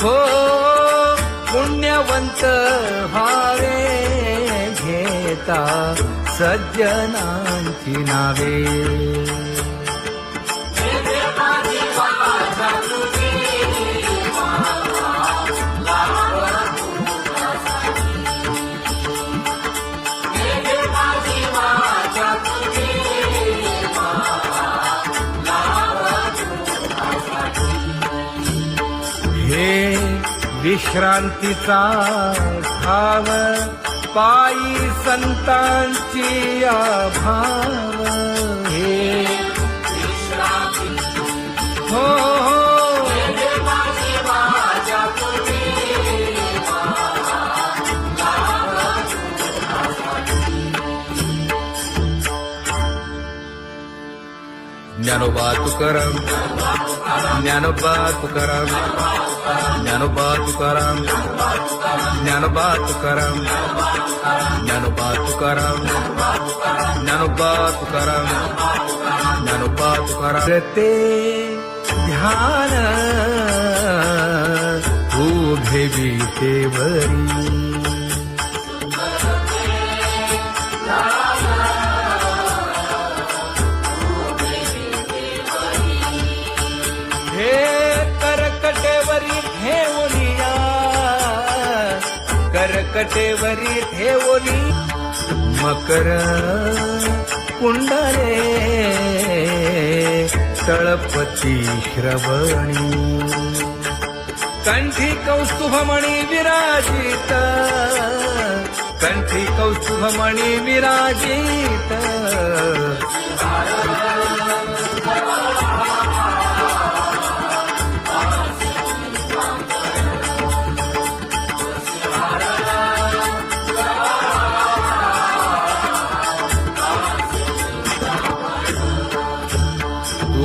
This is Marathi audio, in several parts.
हो पुण्यवंत व्हावे घेता सज्जनांची नावे. हे विश्रांतीचा भाव पायी संतांची अभाव. हे हो ज्ञानोबा तुकाराम, ज्ञानोबा तुकाराम, ज्ञानोबा तुकाराम, ज्ञानोबा तुकाराम, ज्ञानोबा तुकाराम, ज्ञानोबा तुकाराम, ज्ञानोबा तुकाराम. ते ध्यान उभे विटेवरी हे करकटेवरी ठेवलिया, करकटेवरी ठेवली मकर कुंडले तळपती श्रवणी. कंठी कौस्तुभमणी विराजित, कंठी कौस्तुभमणी विराजित.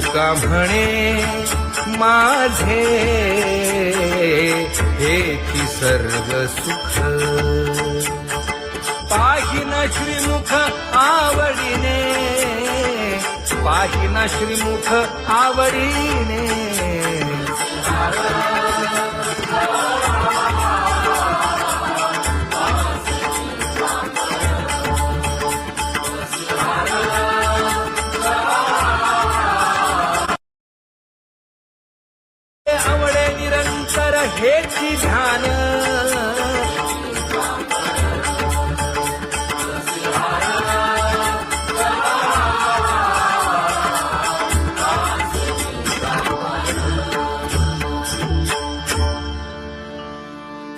तुका म्हणे माझे हेची सर्व सुख, पाहिन श्रीमुख आवडीने, पाहिन श्रीमुख आवडीने. आवडे निरंतर हेची ध्यान,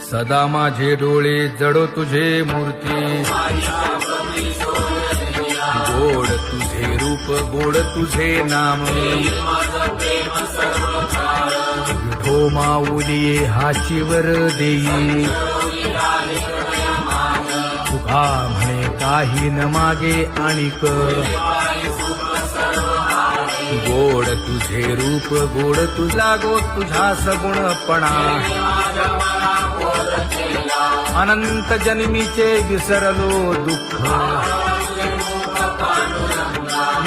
सदा माझे डोळे जडो तुझे मूर्ती. गोड तुझे रूप, गोड तुझे नाम. विठो माऊली हाचीवर देई, तुका म्हणे काही न मागे आणिक. गोड तुझे रूप, गोड तुझा गो तुझा सगुणपणा. अनंत जन्मीचे विसरलो दुःख,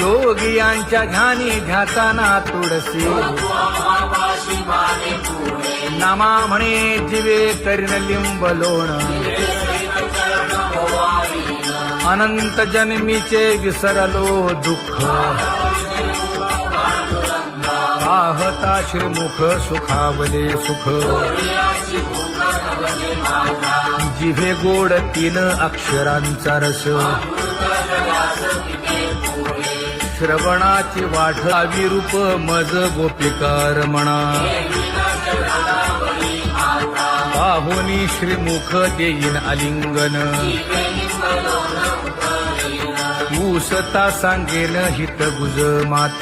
योगियांच्या ध्यानी ध्याताना तुळसी. नामा म्हणे जीवे करीन लिंब लोण, अनंत जन्मीचे विसरलो दुःख. पाहता श्रीमुख सुखावले सुख, जिभे गोड 3 अक्षरांचा रस. श्रवणाची वाट विरूप मज गोपिकार म्हणा. पाहुनी श्रीमुख देईन आलिंगन, ऊसता सांगेन हित गुज मात.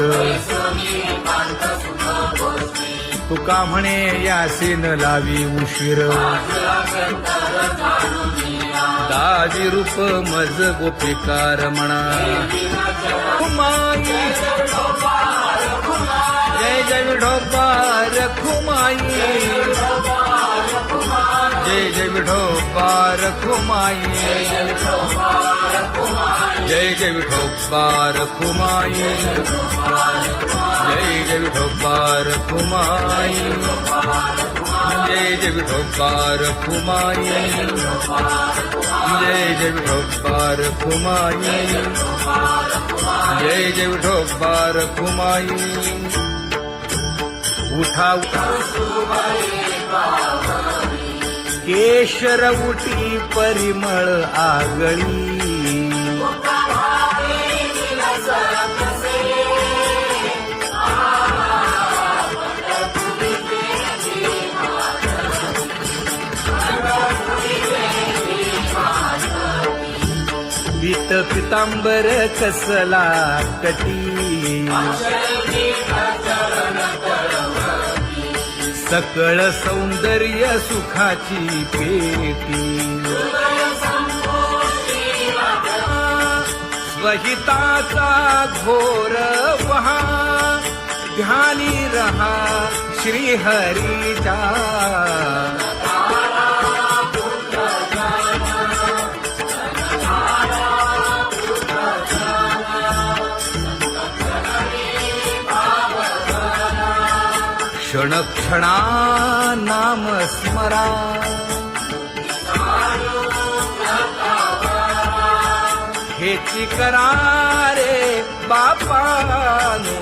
तुका म्हणे यासीन लावी उशीर, दाजी रूप मज गोपिकार म्हणा. जय जय विठोबा रखुमाई, जय जय विठोबा रखुमाई जय जय विठोबा रखुमाई जय जय विठोबा रखुमाई जय जय विठोबा रखुमाई जय जय विठोबा रखुमाई जय जय विठोबा रखुमाई जय जय विठोबा रखुमाई उठा केशर उटी परिमळ आगळी पीत पितांबर कसला कटी सकळ सौंदर्य सुखाची पेटी स्वहिताचा घोर वहा ध्यानी रहा श्रीहरीचा क्षण क्षणा नाम स्मरा हेची करा रे बापानो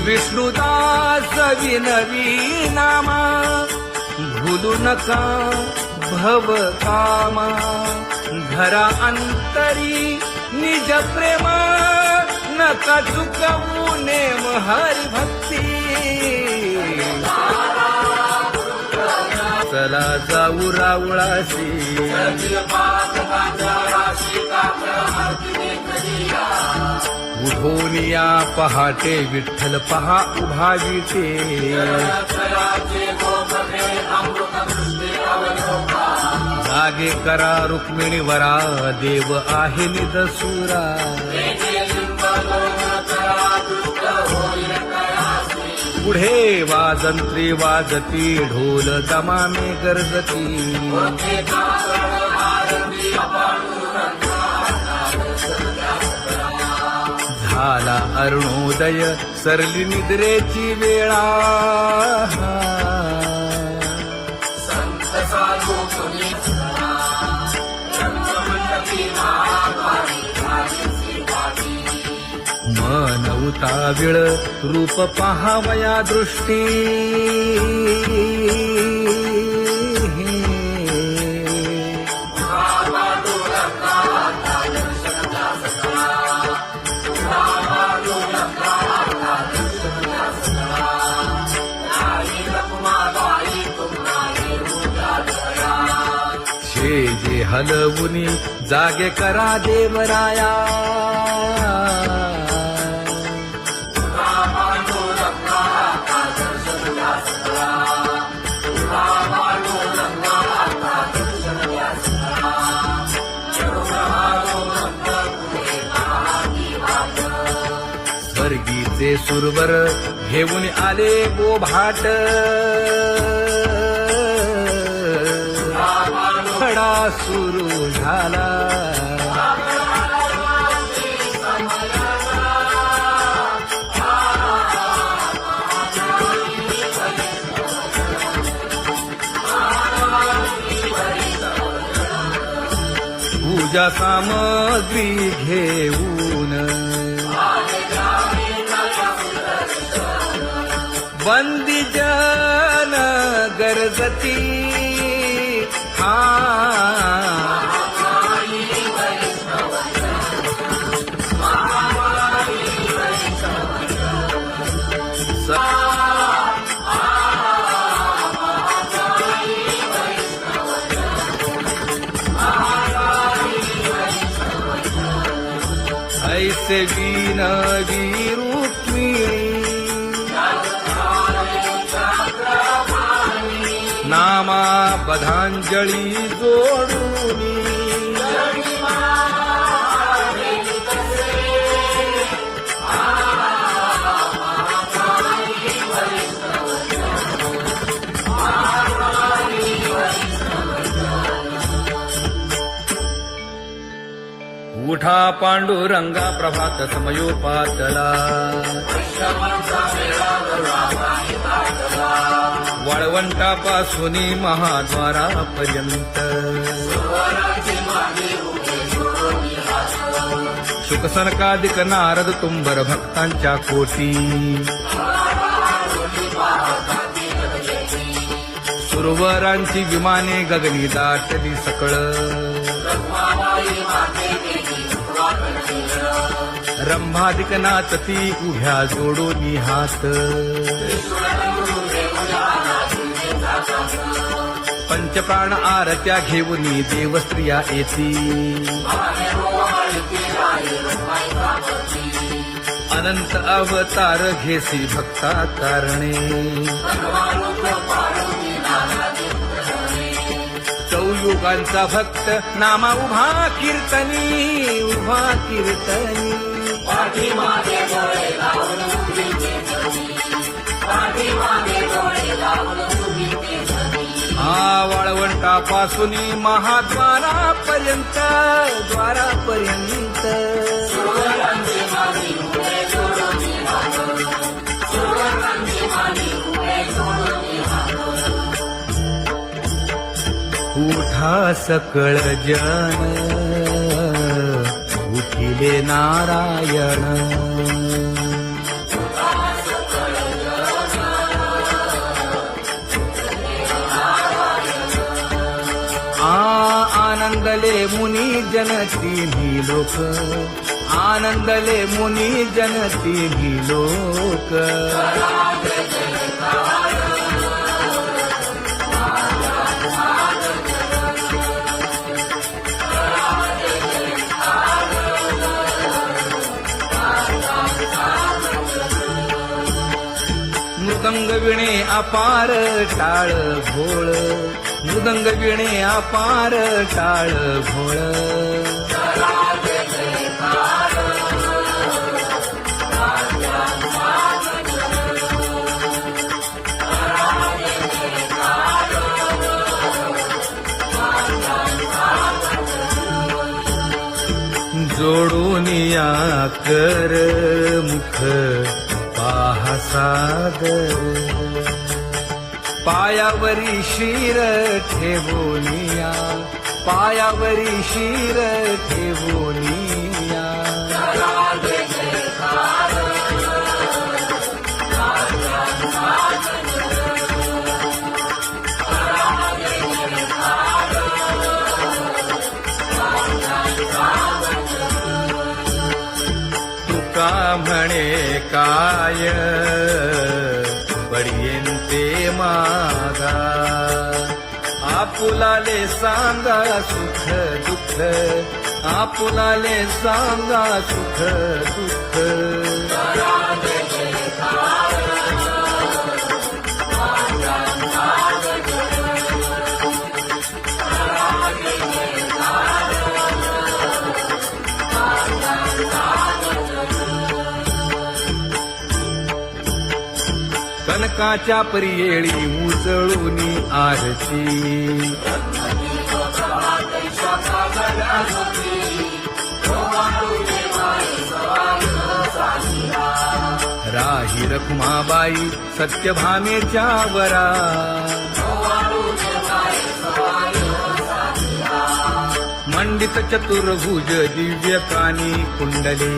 विष्णुदास विनवी नामा भूलू नका भव कामा घरा अंतरी निज प्रेम नका चुकवू नेम हरी भक्ती चला जाऊ रावळाशी उठोनिया पहाटे विठ्ठल पहा उभा विटे जागे करा रुक्मिणी वरा देव आहे निदसुरा पुढे वाजंत्री वाजती ढोल दमामे गरजती झाला अरुणोदय सरली निद्रेची वेळा मन उताविळ रूप पहावया दृष्टी जे हलवुनी जागे करा देवराया स्वर्गीचे सुरवर घेऊन आले बोभाट खडा सुरू झाला पूजा सामग्री घेऊन बंदी जन गरजती ऐसे विनवी रुक्मिणी नामा बधांजळी जोडूनी उठा पांडुरंगा प्रभात समयोपातला वाळवंटापासून महाद्वारापर्यंत शुकसनकादिक नारद तुंबर भक्तांच्या कोटी सुरवरांची विमाने गगनी दाटली सकळ रंभादिक नाचती उभ्या जोडोनी हात पंचप्राण आरत्या घेऊनी देवस्त्रिया येती अनंत अवतार घेसी भक्ता कारणे चौयुगांचा भक्त नामा उभा कीर्तनी उभा कीर्तनी वाळवंटापासून महाद्वारापर्यंत द्वारापर्यंत उठा सकळ जन उठिले नारायण आनंदले मुनी जन तिन्ही लोक आनंदले मुनी जन तिन्ही लोक मृदंग विणे अपार टाळ भोळ मृदंग विणे अपार टाळ भोळ जोडूनिया कर मुख पाहा सागर पायावरी शिर ठेवोनिया पायावरी शिर ठेवोनिया तुका म्हणे काय पडियेंते मागा आपुलाले सांगा सुख दुःख आपुलाले सांगा सुख दुःख कनकाच्या परियेळी उजळूनी आरती राही रखुमाबाई सत्यभामेच्या वरा मंडित चतुर्भुज दिव्य कानी कुंडले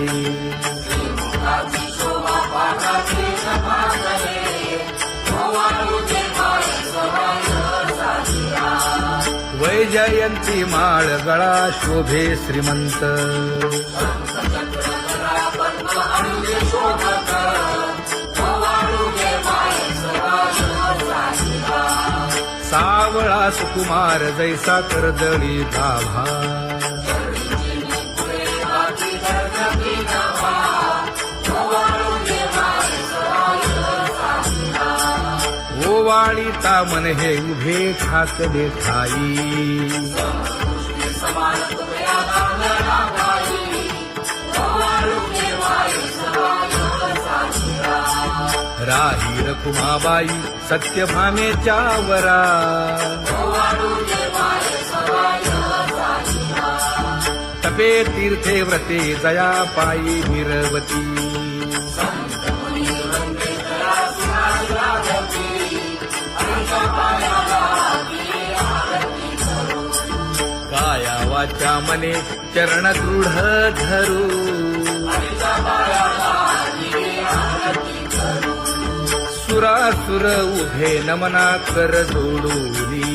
वैजयंती माळ गळा शोभे श्रीमंत सावळा सुकुमार जैसा करदळी गाभा ओवाळी तामन हे उभे ठाकले ठाई राही रखुमाबाई सत्यभामेच्या वरा जपे तीर्थे व्रते जया पायी निरवती काया वाचा मने चरण दृढ धरू सुरासुर उभे नमना कर जोडूनी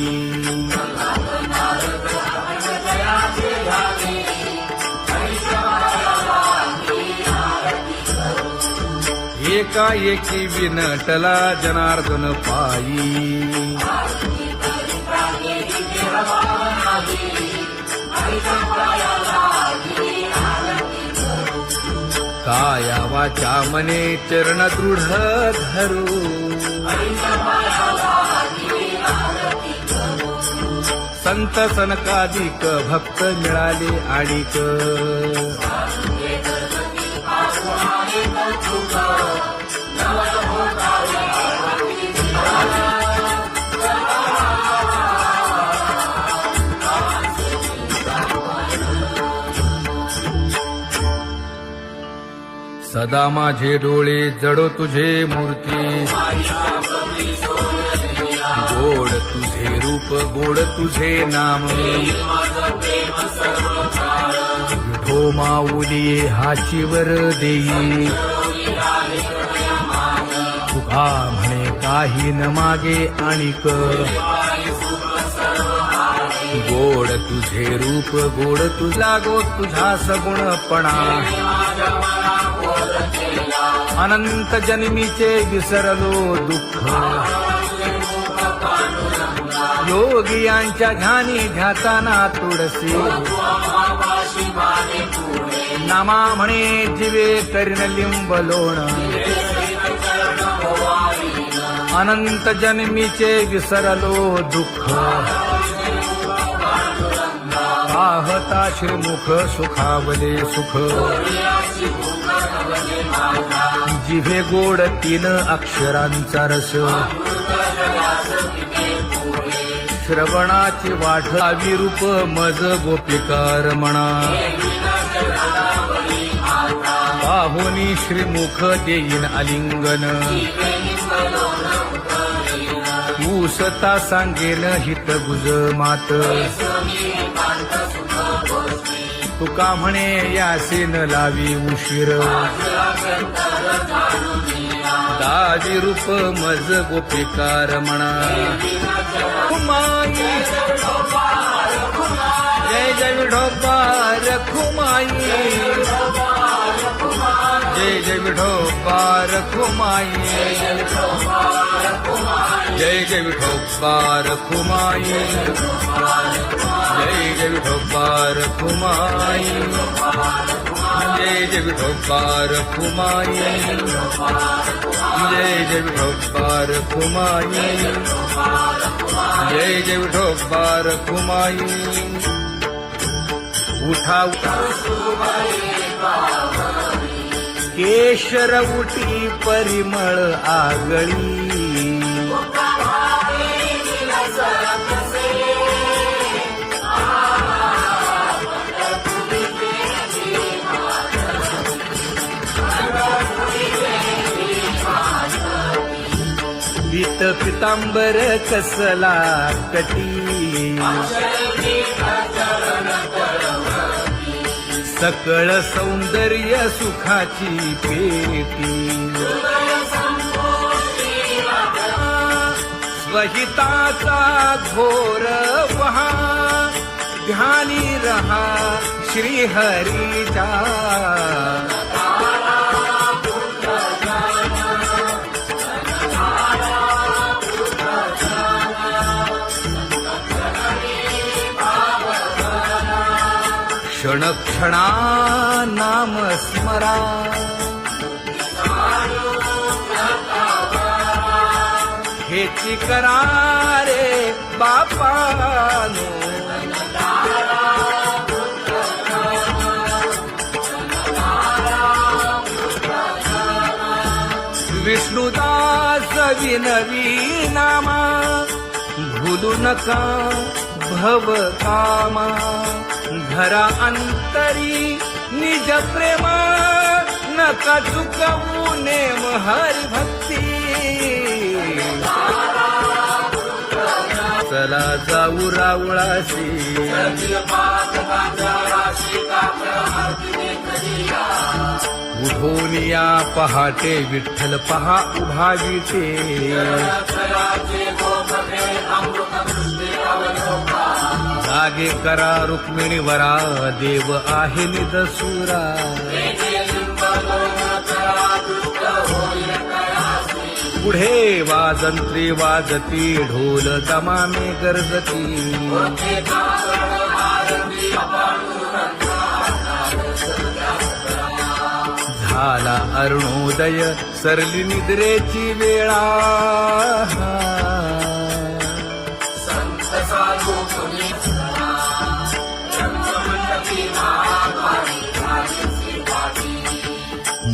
एकाएकी विनटला जनार्दन पायी काया वाचा मने चरण दृढ धरू संत सनकादिक भक्त मिळाले आणिक सदा माझे डोळे जडो तुझे मूर्ती गोड तुझे रूप गोड तुझे नाम विठो माऊली हाचीवर देई तुका म्हणे काही न मागे आणिक गोड तुझे रूप गोड तुझा गो तुझा सगुणपणा अनंत जन्मीचे विसरलो दुःख योगियांच्या ध्यानी ध्याताना तुळसी नामा म्हणे जीवे करीन लिंबलोण अनंत जन्मीचे विसरलो दुःख पाहता श्रीमुख सुखावले सुख जिभे गोड 3 अक्षरांचा रस श्रवणाची वाढ विरूप मज गोपिकार म्हणा पाहुनी श्रीमुख देईन आलिंगन ऊसता सांगेन हित गुज मात तुका म्हणे यासीन लावी उशीर दावी रूप मज गोपिकार म्हणा खुमाई जय जय विठोबा खुमाई जय जय विठोबा खुमाई जय जय विठोबा खुमाई जय जय विठोबा खुमाई जय जय विठोबा खुमाई जय जय विठोबा खुमाई जय जय विठोबा खुमाई उठा केशर उठी परिमळ आगळी पीत पितांबर कसला कटी सकळ सौंदर्य सुखाची पेटी स्वहिताचा घोर वहा ध्यानी रहा श्रीहरीचा क्षण क्षणा नाम स्मरा हेची करा रे बापानो विष्णुदास विनवी नामा भूलू नका भव कामा धरा अंतरी निज प्रेमा नका चुकवू नेम हरी भक्ती चला जाऊ रावळासी उठोनिया पहाटे विठ्ठल पहा उभा विटे जागे करा रुक्मिणी वरा देव आहे निदसुरा पुढे वाजंत्री वाजती ढोल दमामे गरजती झाला अरुणोदय सरली निद्रेची वेळा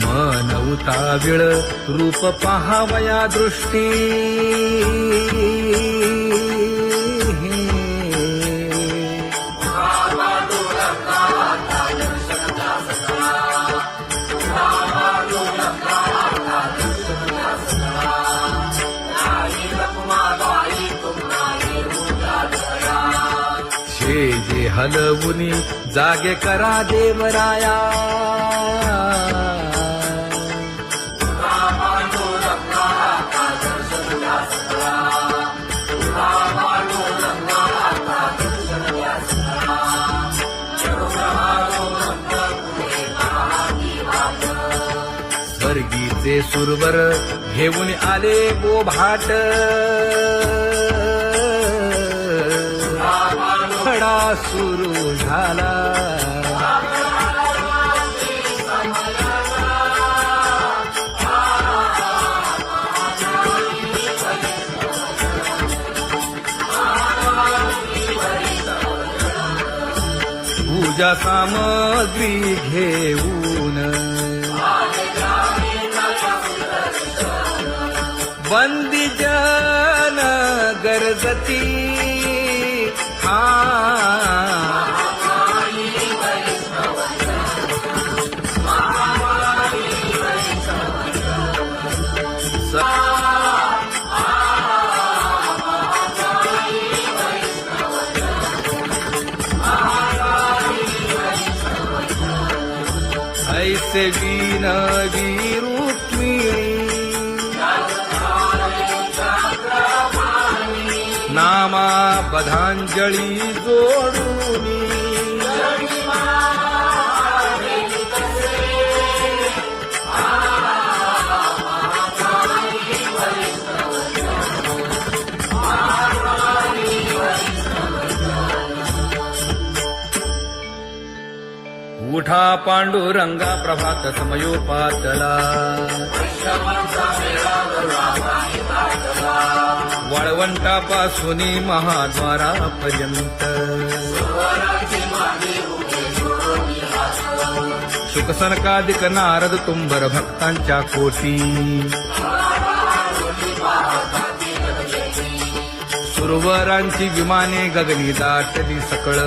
मन उताविळ रूप पहावया दृष्टी जे हलवुनी जागे करा देवराया स्वर्गीचे सुरवर घेऊन आले बोभाट खडा सुरू झाला पूजा सामग्री घेऊन बंदी जन गरजती ऐसे विनवी रुक्मिणी नामा बधांजळी जोडूनी उठा पांडुरंगा प्रभात समयोपातला वाळवंटापासून महाद्वारापर्यंत शुकसनकादिक नारद तुंबर भक्तांच्या कोटी सुरवरांची विमाने गगनी दाटली सकळ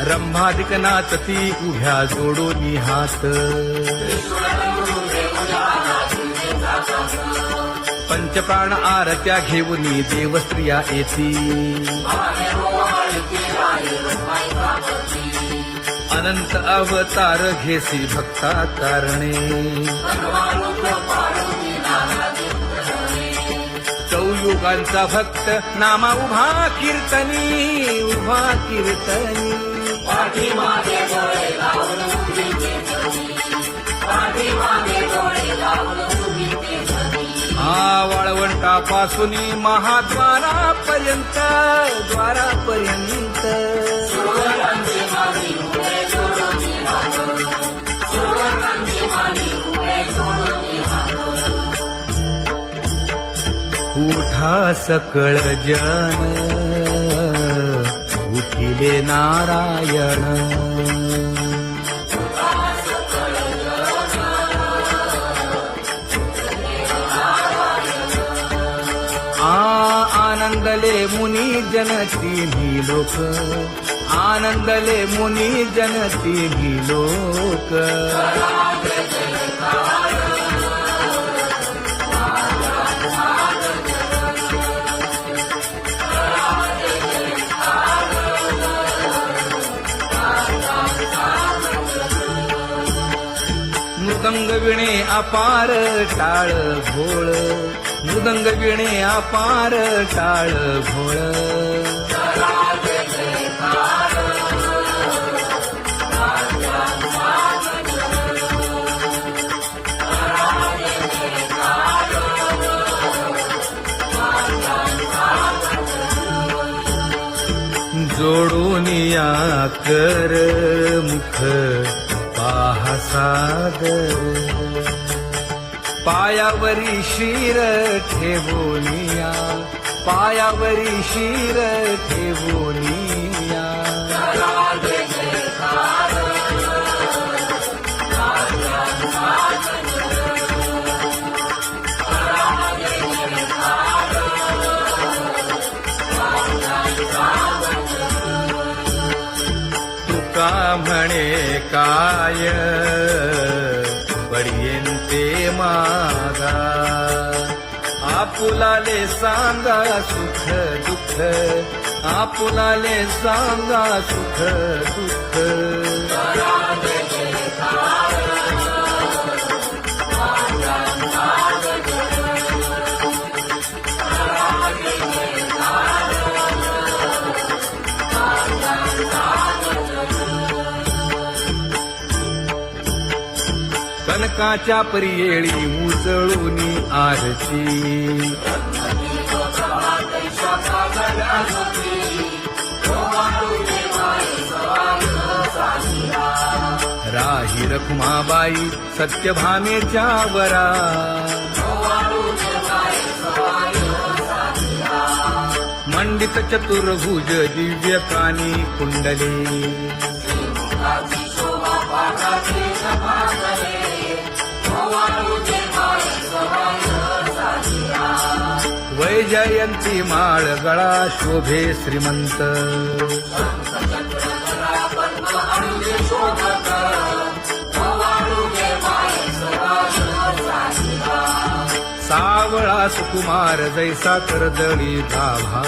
रंभादिक नाचती उभ्या जोडोनी हात पंचप्राण आरत्या घेऊनी देवस्त्रिया येती अनंत अवतार घेसी भक्ता तारणे चौयुगांचा भक्त नामा उभा कीर्तनी उभा कीर्तनी वाळवंटापासून महाद्वारापर्यंत द्वारापर्यंत उठा सकळ जन उठिले नारायण आनंदले मुनी जन तिन्ही लोक, आनंदले मुनी जन तिन्ही लोक. मृदंग विणे अपार टाळ भोळ, मृदंग विणे अपार टाळ भोळ. जोडून या कर मुख पाहा सादर, पायावरी शिर ठेवोनिया, पायावरी शिर ठेवोनिया. तुका म्हणे काय बडियेंते मागा, आपुलाले सांगा सुख दुःख, आपुलाले सांगा सुख दुःख. कनकाच्या परियेळी उजळूनी आरती, राही रखुमाबाई सत्यभामेच्या वरा, मंडित चतुर्भुज दिव्य कानी कुंडली, वैजयंती माळ गळा शोभे श्रीमंत, सावळा सुकुमार जैसा कर्दळी गाभा.